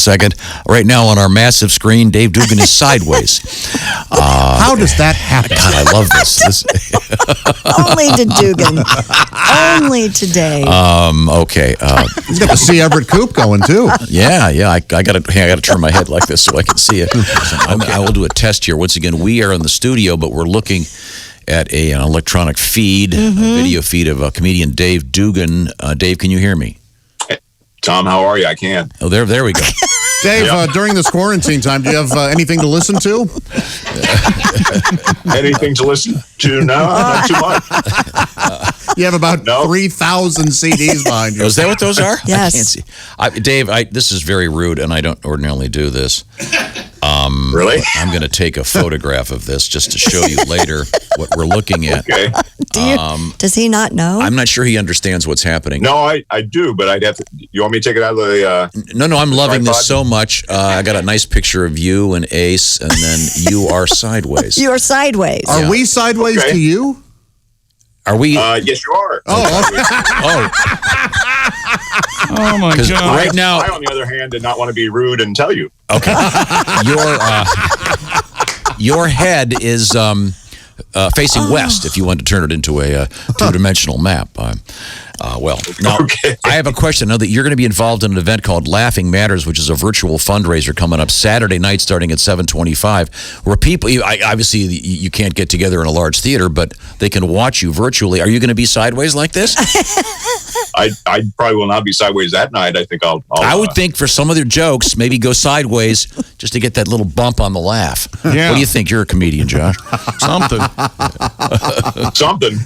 second. Right now on our massive screen, Dave Dugan is sideways. How does that happen? God, I love this. Only to Dugan. Only today. Okay. He's got the C. Everett Coupe going, too. Yeah. I got to turn my head like this so I can see it. I will do a test here. Once again, we are in the studio, but we're looking at an electronic feed, a video feed of comedian Dave Dugan. Dave, can you hear me? Tom, how are you? I can. Oh, there we go. Dave, during this quarantine time, do you have anything to listen to? Anything to listen to? No, not too much. You have about 3,000 CDs behind you. Is that what those are? Yes. I can't see. Dave, this is very rude, and I don't ordinarily do this. Really? I'm going to take a photograph of this just to show you later what we're looking at. Okay. Does he not know? I'm not sure he understands what's happening. No, I do, but I'd have to. You want me to take it out of the? No, I'm loving tripod? this so much. I got a nice picture of you and Ace, and then you are sideways. You are sideways. Are we sideways to you? Are we? Yes, you are. Oh, Oh my God! right now, I, on the other hand, did not want to be rude and tell you. okay, your head is facing west. If you want to turn it into a two-dimensional map. Now, Okay. I have a question. Now that you're going to be involved in an event called Laughing Matters, which is a virtual fundraiser coming up Saturday night starting at 7:25, where people, obviously you can't get together in a large theater, but they can watch you virtually. Are you going to be sideways like this? I probably will not be sideways that night. I think I'll I would think for some of their jokes, maybe go sideways just to get that little bump on the laugh. Yeah. What do you think? You're a comedian, Josh. Something. something.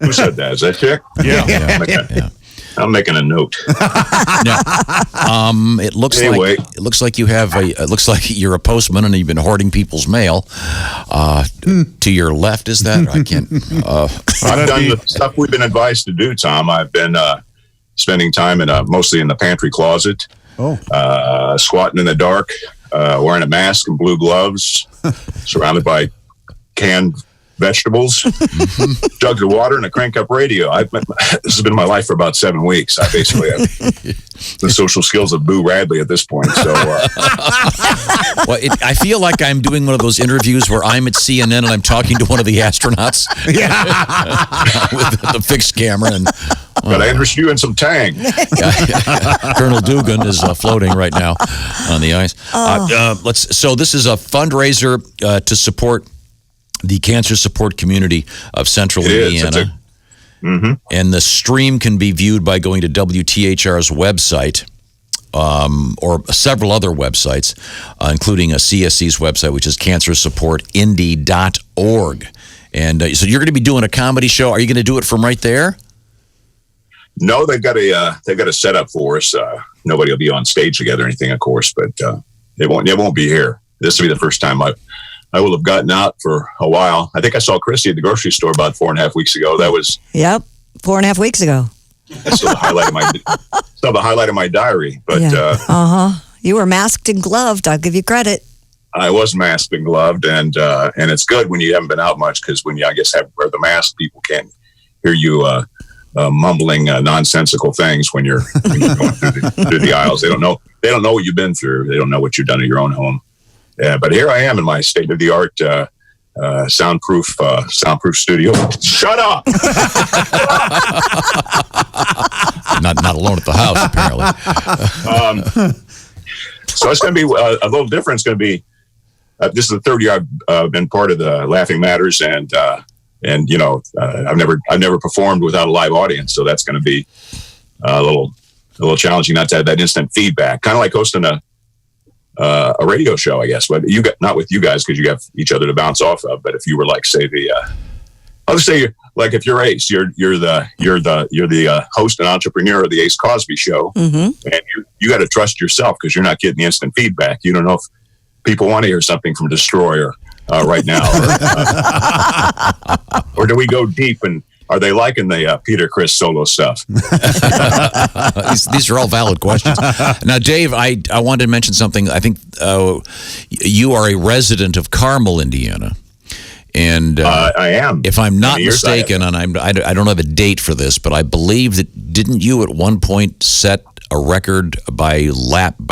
Who said that? Is that chick? Yeah. I'm making a note. Now, it looks Anyway. like you have it looks like you're a postman and you've been hoarding people's mail. To your left, is that? I can't. I've done the stuff we've been advised to do, Tom. I've been spending time in mostly in the pantry closet, squatting in the dark, wearing a mask and blue gloves, surrounded by canned vegetables, jugs of water, and a crank-up radio. This has been my life for about 7 weeks. I basically have the social skills of Boo Radley at this point. So, Well, I feel like I'm doing one of those interviews where I'm at CNN and I'm talking to one of the astronauts. With the fixed camera and. but I interest you in some Tang. Colonel Dugan is floating right now on the ice. So this is a fundraiser to support the cancer support community of Central Indiana. And the stream can be viewed by going to WTHR's website or several other websites, including a CSC's website, which is cancersupportindy.org. And so you're going to be doing a comedy show. Are you going to do it from right there? No, they've got a setup for us. Nobody will be on stage together or anything, of course, but it won't be here. This will be the first time I will have gotten out for a while. I think I saw Christy at the grocery store about 4.5 weeks ago. That was 4.5 weeks ago. still the highlight of my diary. But You were masked and gloved. I'll give you credit. I was masked and gloved, and it's good when you haven't been out much, because when you, I guess, wear the mask, people can't hear you mumbling nonsensical things when you're going through the aisles. They don't know what you've been through. They don't know what you've done at your own home. Yeah, but here I am in my state-of-the-art soundproof studio. Shut up! Not alone at the house, apparently. So it's going to be a little different. It's going to be this is the third year I've been part of the Laughing Matters, and you know I've never performed without a live audience, so that's going to be a little challenging not to have that instant feedback, kind of like hosting a radio show, I guess. But not with you guys, because you have each other to bounce off of. But if you were like, say, I'll just say, like, if you're Ace, you're the host and entrepreneur of the Ace Cosby Show, and you got to trust yourself, because you're not getting the instant feedback. You don't know if people want to hear something from Destroyer right now, or do we go deep, and are they liking the Peter Criss solo stuff? These are all valid questions. Now, Dave, I wanted to mention something. I think you are a resident of Carmel, Indiana. And I am. If I'm not mistaken, and I don't have a date for this, but I believe that didn't you at one point set a record by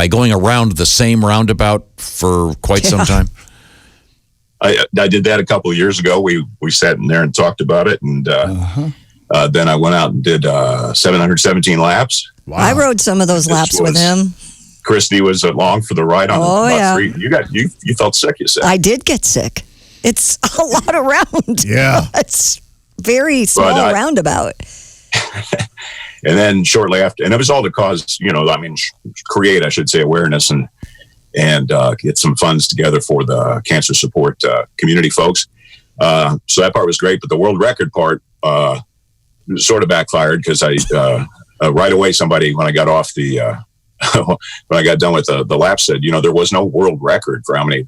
going around the same roundabout for quite some time? I did that a couple of years ago. We sat in there and talked about it, and then I went out and did 717 laps. Wow. I rode some of those laps with him. Christy was along for the ride on about 3. You felt sick, you said. I did get sick. It's a lot around. Yeah. It's very small roundabout. And then shortly after, and it was all to cause, create, I should say, awareness and get some funds together for the cancer support community folks. So that part was great, but the world record part sort of backfired because I right away somebody, when I got off the when I got done with the lap, said, there was no world record for how many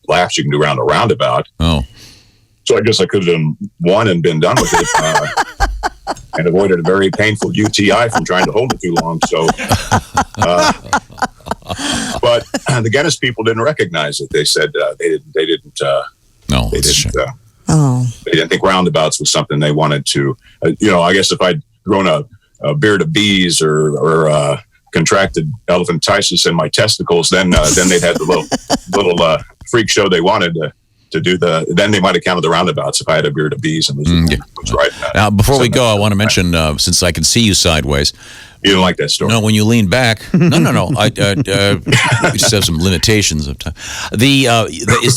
laps you can do around a roundabout. Oh, so I guess I could have done one and been done with it. And avoided a very painful UTI from trying to hold it too long. So, but the Guinness people didn't recognize it. They said they didn't think roundabouts was something they wanted to. I guess if I'd grown a beard of bees or contracted elephantiasis in my testicles, then they'd had the little freak show they wanted to do then they might have counted the roundabouts if I had a beard of bees and was right. Now, before we go, I want to mention, since I can see you sideways. You don't like that story? No, when you lean back. No. We just have some limitations of time.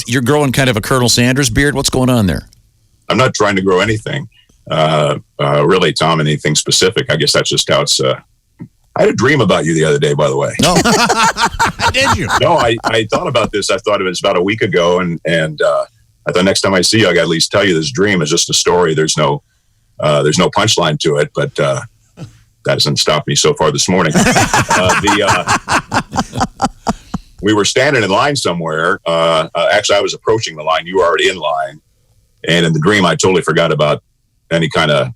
You're growing kind of a Colonel Sanders beard. What's going on there? I'm not trying to grow anything, really, Tom, anything specific. I guess that's just how it's... I had a dream about you the other day, by the way. No. Did you? No, I thought about this. I thought it was about a week ago, and I thought next time I see you, I got to at least tell you this dream is just a story. There's no punchline to it, but that hasn't stopped me so far this morning. We were standing in line somewhere. Actually, I was approaching the line. You were already in line, and in the dream, I totally forgot about any kind of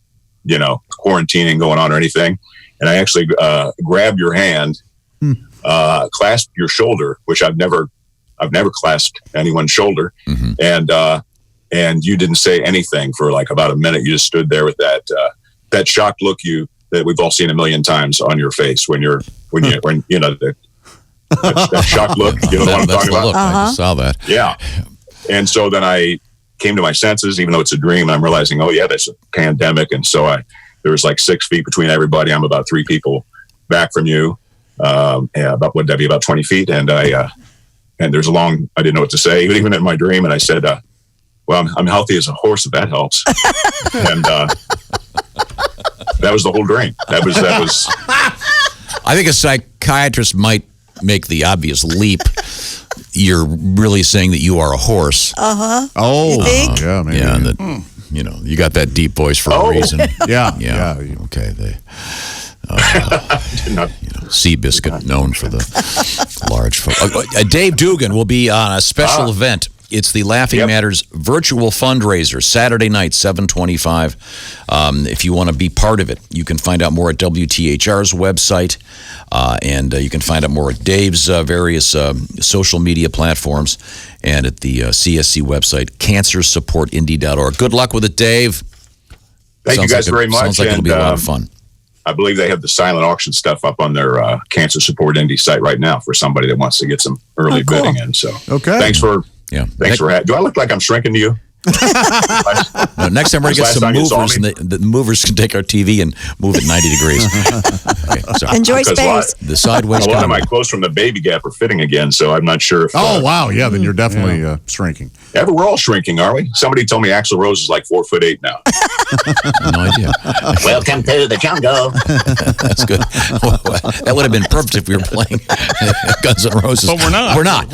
quarantining going on or anything. And I actually grabbed your hand, clasped your shoulder, which I've never clasped anyone's shoulder, and you didn't say anything for like about a minute. You just stood there with that shocked look that we've all seen a million times on your face when that shocked look. You know what I'm talking about? I just saw that. Yeah. And so then I came to my senses, even though it's a dream, and I'm realizing, oh yeah, there's a pandemic, and so there was like 6 feet between everybody. I'm about 3 people back from you. About 20 feet. And there's I didn't know what to say, even in my dream. And I said, well, I'm healthy as a horse, if that helps. And that was the whole dream. That was. I think a psychiatrist might make the obvious leap. You're really saying that you are a horse. Uh-huh. Oh, you think? Yeah, maybe. Yeah, and that, you got that deep voice for a reason. Yeah. Okay. Seabiscuit, known for the large. Dave Dugan will be on a special event. It's the Laughing Matters virtual fundraiser, Saturday night, 7:25. If you want to be part of it, you can find out more at WTHR's website, and you can find out more at Dave's various social media platforms, and at the CSC website, cancersupportindy.org. Good luck with it, Dave. Thank you guys very much. Sounds like it'll be a lot of fun. I believe they have the silent auction stuff up on their Cancer Support Indy site right now for somebody that wants to get some early bidding in. So, thanks for having. Do I look like I'm shrinking to you? No, next time we're going to get some movers, and the movers can take our TV and move it 90 degrees. Okay, enjoy space. The sideways. A lot of my clothes from the baby gap are fitting again, so I'm not sure if... wow. Yeah, then you're definitely shrinking. We're all shrinking, are we? Somebody told me Axl Rose is like 4'8" now. No idea. Welcome to the jungle. That's good. That would have been perfect if we were playing Guns N' Roses. But we're not. We're not.